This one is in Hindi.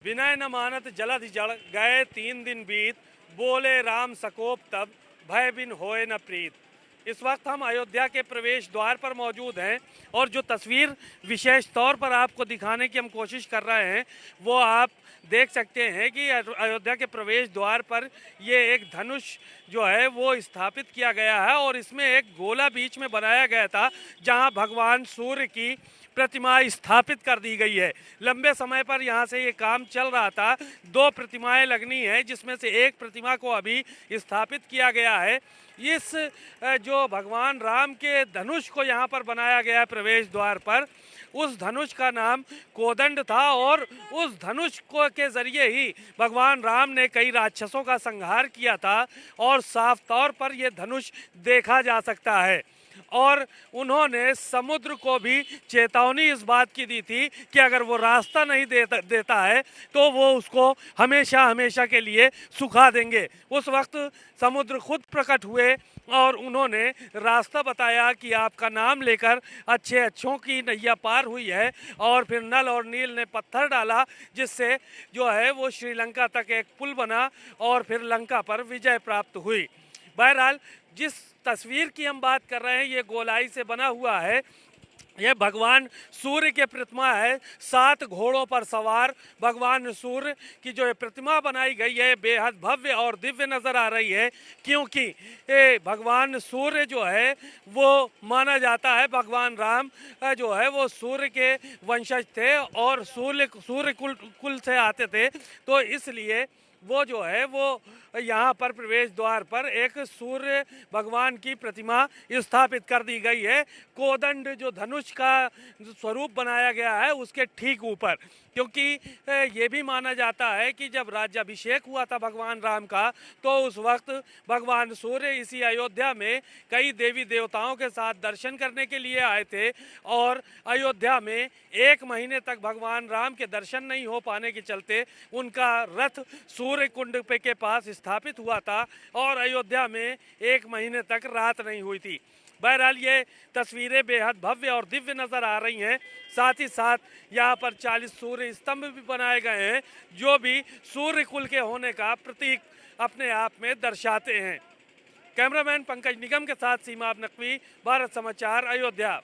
विनय न मानत जलधि जड़ गए 3 दिन बीत, बोले राम सकोप तब भय बिन होए न प्रीत। इस वक्त हम अयोध्या के प्रवेश द्वार पर मौजूद हैं और जो तस्वीर विशेष तौर पर आपको दिखाने की हम कोशिश कर रहे हैं वो आप देख सकते हैं कि अयोध्या के प्रवेश द्वार पर ये एक धनुष जो है वो स्थापित किया गया है और इसमें एक गोला बीच में बनाया गया था जहां भगवान सूर्य की प्रतिमा स्थापित कर दी गई है। लंबे समय पर यहाँ से ये काम चल रहा था। 2 प्रतिमाएं लगनी है जिसमें से एक प्रतिमा को अभी स्थापित किया गया है। इस जो भगवान राम के धनुष को यहाँ पर बनाया गया है प्रवेश द्वार पर, उस धनुष का नाम कोदंड था और उस धनुष को के जरिए ही भगवान राम ने कई राक्षसों का संहार किया था और साफ तौर पर यह धनुष देखा जा सकता है। और उन्होंने समुद्र को भी चेतावनी इस बात की दी थी कि अगर वो रास्ता नहीं देता है तो वो उसको हमेशा हमेशा के लिए सुखा देंगे। उस वक्त समुद्र खुद प्रकट हुए और उन्होंने रास्ता बताया कि आपका नाम लेकर अच्छों की नैया पार हुई है। और फिर नल और नील ने पत्थर डाला जिससे जो है वो श्रीलंका तक एक पुल बना और फिर लंका पर विजय प्राप्त हुई। बहरहाल जिस तस्वीर की हम बात कर रहे हैं ये गोलाई से बना हुआ है। यह भगवान सूर्य की प्रतिमा है। 7 घोड़ों पर सवार भगवान सूर्य की जो प्रतिमा बनाई गई है बेहद भव्य और दिव्य नजर आ रही है, क्योंकि भगवान सूर्य जो है वो माना जाता है भगवान राम जो है वो सूर्य के वंशज थे और सूर्य कुल से आते थे। तो इसलिए वो जो है वो यहाँ पर प्रवेश द्वार पर एक सूर्य भगवान की प्रतिमा स्थापित कर दी गई है। कोदंड जो धनुष का स्वरूप बनाया गया है उसके ठीक ऊपर, क्योंकि ये भी माना जाता है कि जब राज्याभिषेक हुआ था भगवान राम का तो उस वक्त भगवान सूर्य इसी अयोध्या में कई देवी देवताओं के साथ दर्शन करने के लिए आए थे और अयोध्या में 1 महीने तक भगवान राम के दर्शन नहीं हो पाने के चलते उनका रथ सूर्य कुंड पे के पास स्थापित हुआ था और अयोध्या में 1 महीने तक रात नहीं हुई थी। बहरहाल ये तस्वीरें बेहद भव्य और दिव्य नजर आ रही हैं। साथ ही साथ यहाँ पर 40 सूर्य स्तंभ भी बनाए गए हैं जो भी सूर्य कुल के होने का प्रतीक अपने आप में दर्शाते हैं। कैमरामैन पंकज निगम के साथ सीमा नकवी, भारत समाचार, अयोध्या।